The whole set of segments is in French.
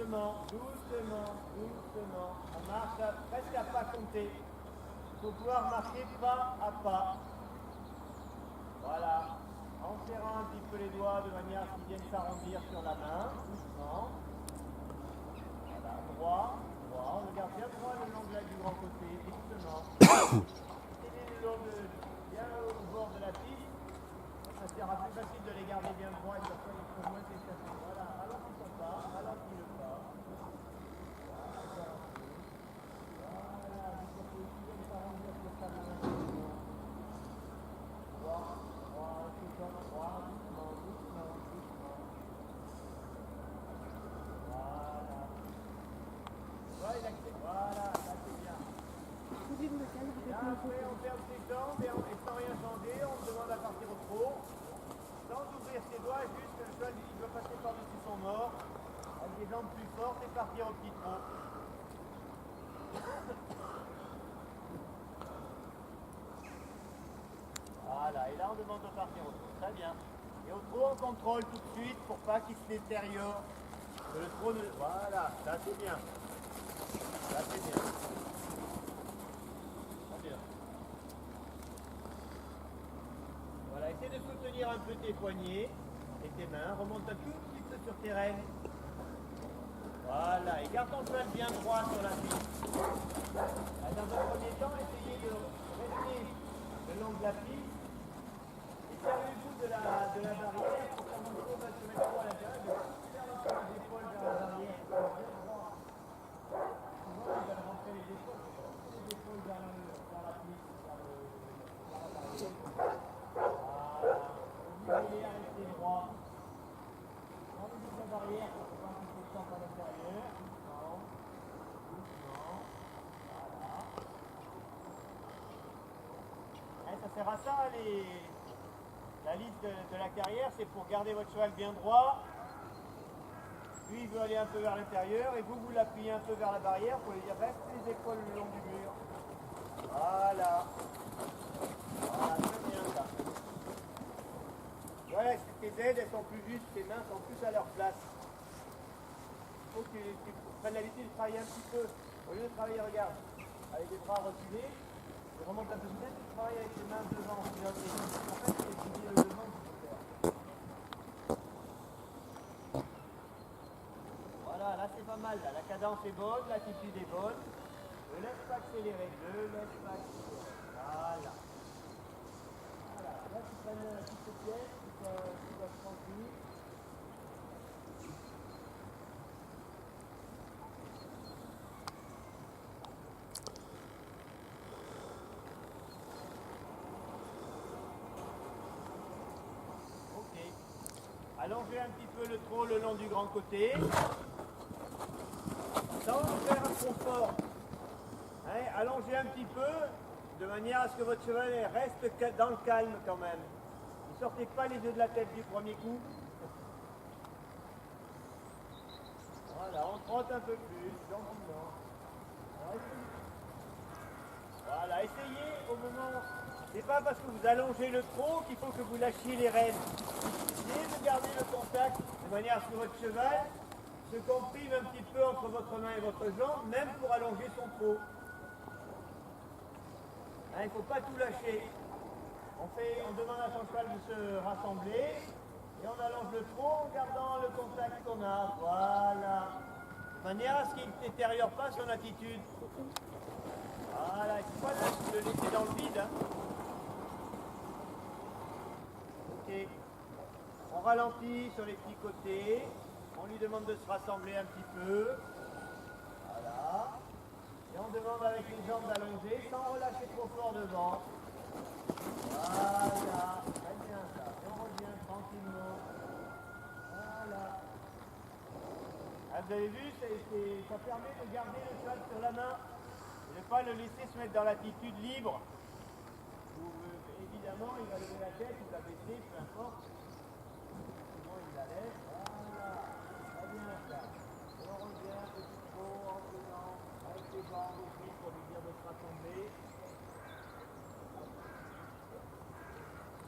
doucement, doucement, doucement. On marche presque à pas compter. Il faut pouvoir marcher pas à pas. Voilà. En serrant un petit peu les doigts de manière à ce qu'ils viennent s'arrondir sur la main, doucement. Voilà, droit, droit. On regarde bien droit le long du grand côté, doucement. Bien au bord de la piste. Ça sera plus facile de les garder bien droits et de faire les moins s'échapper. Voilà, ralentis ton pas, ralentis le pas. Voilà, vous pouvez aussi bien s'arrondir sur ta main. Droit, droit, tout comme droit, doucement, doucement, doucement. Voilà. Voilà, il accepte. Voilà, là c'est bien. Et là, après, on ferme ses jambes et sans rien changer, on demande à partir au trot. Sans ouvrir ses doigts, juste que le cheval il doit passer par-dessus son mort, avec les jambes plus fortes et partir au petit trot. Voilà, et là on demande de partir au trot, très bien. Et au trot on contrôle tout de suite pour pas qu'il se détériore. Que le trot ne... Voilà, là c'est bien. Là c'est bien. Très bien. Voilà, essaie de soutenir un peu tes poignets et tes mains, remonte un tout petit peu sur tes rênes. Voilà, et garde ton cheval bien droit sur la piste. Dans un premier temps, essayez de rester le long de la piste et serrer le bout de la barrière pour que mon trot va se mettre droit à l'intérieur, de faire un peu les épaules vers la barrière. Souvent, ils veulent rentrer les épaules vers la piste, vers la barrière. Vous allez rester droit. Enlevez sa barrière pour pouvoir qu'il se sente à l'intérieur. Doucement. Doucement. Voilà. Et ça sert à ça, la liste de la carrière, c'est pour garder votre cheval bien droit. Lui, il veut aller un peu vers l'intérieur et vous l'appuyez un peu vers la barrière pour lui dire reste les épaules le long du mur. Voilà. Voilà, très bien ça. Voilà, tes aides, elles sont plus justes, tes mains sont plus à leur place. Il faut que tu prennes l'habitude de travailler un petit peu. Au lieu de travailler, regarde, avec les bras reculés, tu remontes un peu plus vite, tu travailles avec tes mains devant. En fait, c'est étudier le devant qu'il faut faire. Voilà, là c'est pas mal, là. La cadence est bonne, l'attitude est bonne. Ne laisse pas accélérer, ne laisse pas accélérer. Voilà. Voilà, là tu prennes la petite pièce. Tranquille. Ok. Allongez un petit peu le trot le long du grand côté. Sans faire un confort. Hein, allongez un petit peu de manière à ce que votre cheval reste dans le calme quand même. Ne sortez pas les yeux de la tête du premier coup. Voilà, on trotte un peu plus, gentiment. Voilà, essayez au moment... C'est pas parce que vous allongez le trot qu'il faut que vous lâchiez les rênes. Essayez de garder le contact de manière à ce que votre cheval se comprime un petit peu entre votre main et votre jambe, même pour allonger son trot. Hein, il ne faut pas tout lâcher. On demande à son cheval de se rassembler et on allonge le trot en gardant le contact qu'on a. Voilà. De manière à ce qu'il ne détériore pas son attitude. Voilà, il ne faut pas le laisser dans le vide. Hein. Ok. On ralentit sur les petits côtés. On lui demande de se rassembler un petit peu. Voilà. Et on demande avec les jambes d'allonger sans relâcher trop fort devant. Voilà, très bien ça. Et on revient tranquillement. Voilà. Ah, vous avez vu, ça permet de garder le cheval sur la main et de ne pas le laisser se mettre dans l'attitude libre. Évidemment, il va lever la tête, il va baisser, peu importe. Sinon, il la laisse. Voilà. Très bien ça. Et on revient petit trot en tenant avec les jambes aussi pour lui dire de se rassembler.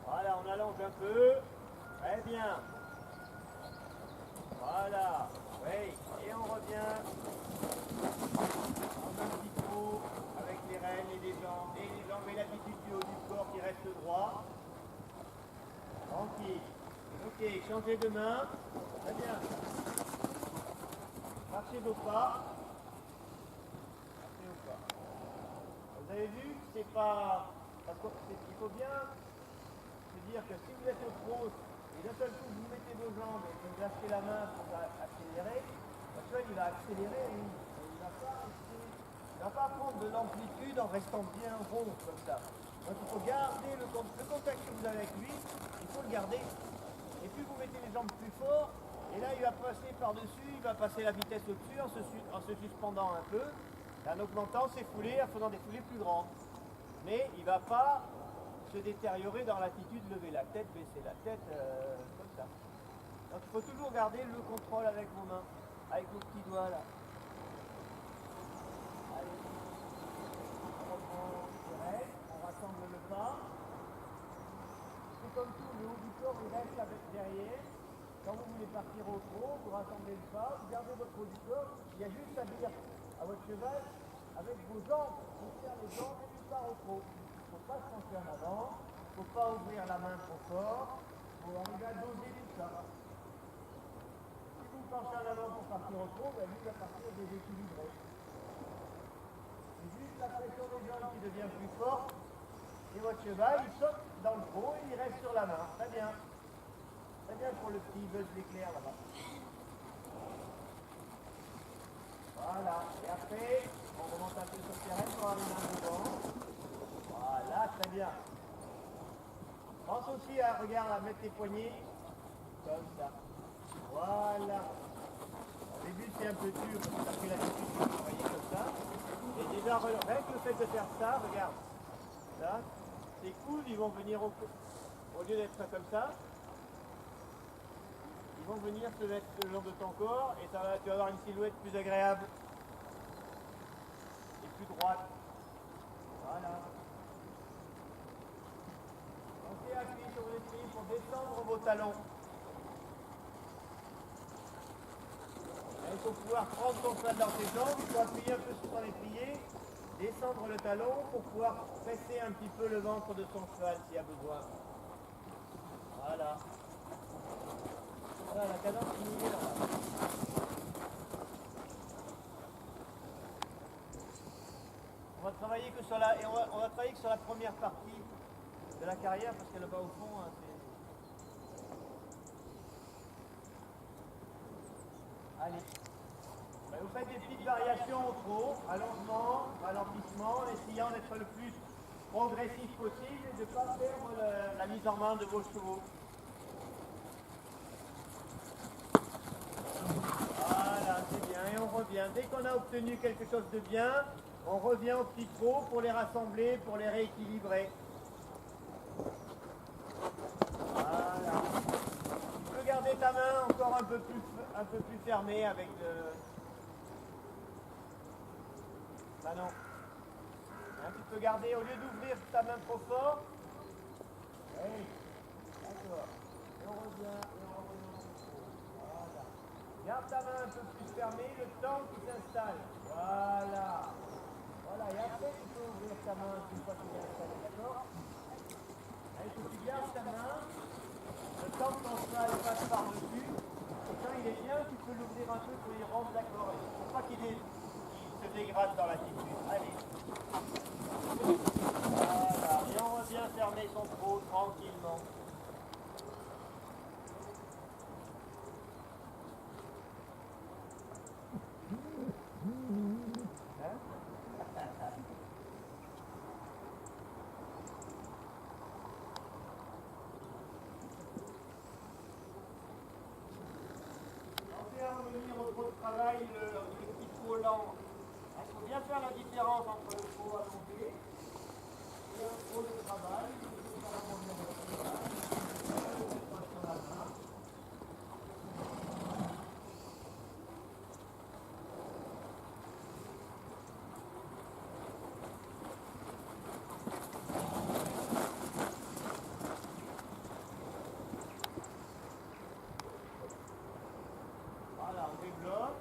Voilà, on allonge un peu. Très bien. Voilà. Oui. Et on revient. Changez de main. Très bien. Marchez au pas. Marchez au pas. Vous avez vu que c'est pas... Il faut bien se dire que si vous êtes au trot et d'un seul coup vous mettez vos jambes et que vous lâchez la main pour accélérer, le cheval il va accélérer, lui. Il ne va pas prendre de l'amplitude en restant bien rond comme ça. Donc il faut garder le contact que vous avez avec lui, il faut le garder. Et puis vous mettez les jambes plus fort, et là il va passer par-dessus, il va passer la vitesse au-dessus en se suspendant un peu, en augmentant ses foulées, en faisant des foulées plus grandes. Mais il ne va pas se détériorer dans l'attitude, lever la tête, baisser la tête, comme ça. Donc il faut toujours garder le contrôle avec vos mains, avec vos petits doigts là. Allez, on reprend direct, on rassemble le pas. C'est comme tout, le haut du corps il reste avec derrière. Quand vous voulez partir au trot, vous rassemblez le pas, vous gardez votre haut du corps. Il y a juste à dire à votre cheval, avec vos jambes, vous serrez les jambes et il part au trot. Il ne faut pas se pencher en avant, il ne faut pas ouvrir la main trop fort, il faut arriver à doser tout ça. Si vous penchez en avant pour partir au trot, ben lui va partir déséquilibré. C'est juste la pression des jambes qui devient plus forte et votre cheval il saute dans le trot et il reste sur la main. Très bien. Très bien pour le petit buzz d'éclair là-bas. Voilà. Et après, on remonte un peu sur le terrain pour arriver un peu devant. Voilà, très bien. Pense aussi à, regarde, à mettre tes poignets comme ça. Voilà. Au début, c'est un peu dur parce que tu as pris l'habitude de travailler comme ça. Et déjà, rien que le fait de faire ça, regarde. Ça, tes coudes, ils vont venir au lieu d'être comme ça. Ils vont venir se mettre le long de ton corps et tu vas avoir une silhouette plus agréable et plus droite. Voilà. Pensez à appuyer sur vos étriers pour descendre vos talons. Il faut pouvoir prendre ton cheval dans tes jambes, il faut appuyer un peu sur ton étrier, descendre le talon pour pouvoir presser un petit peu le ventre de ton cheval s'il y a besoin. Voilà. Voilà, la cadence finie là. On va travailler que sur la première partie de la carrière parce qu'elle va au fond. Hein, allez. Ben, vous faites des petites variations au trot, allongement, ralentissement, en essayant d'être le plus progressif possible et de ne pas perdre la mise en main de vos chevaux. Voilà, c'est bien. Et on revient. Dès qu'on a obtenu quelque chose de bien, on revient au petit trot pour les rassembler, pour les rééquilibrer. Voilà. Tu peux garder ta main encore un peu plus fermée avec de... Bah non. Hein, tu peux garder, au lieu d'ouvrir ta main trop fort. Oui. D'accord. Et on revient, Voilà. Garde ta main un peu plus fermée, le temps qui s'installe. Voilà. Voilà, et après tu peux ouvrir ta main une fois que tu es installé, d'accord? Il faut que tu gardes ta main, le temps que ton cheval passe par-dessus, et quand il est bien, tu peux l'ouvrir un peu pour y rendre d'accord. Pour pas qu'il se dégrade dans l'attitude. Allez. Voilà, et on revient fermer son trot tranquillement. Revenir au trot de travail, le petit trot lent. Il faut bien faire la différence entre le trot allongé et un trot de travail. Voilà, on débloque.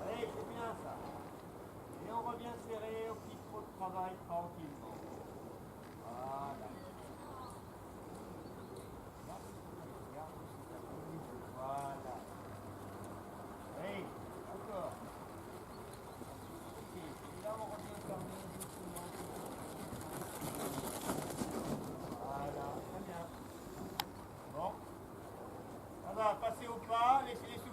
Allez, c'est bien ça. Et on revient serrer au petit trot de travail tranquillement. Voilà. va passer au pas, laissez les souffler.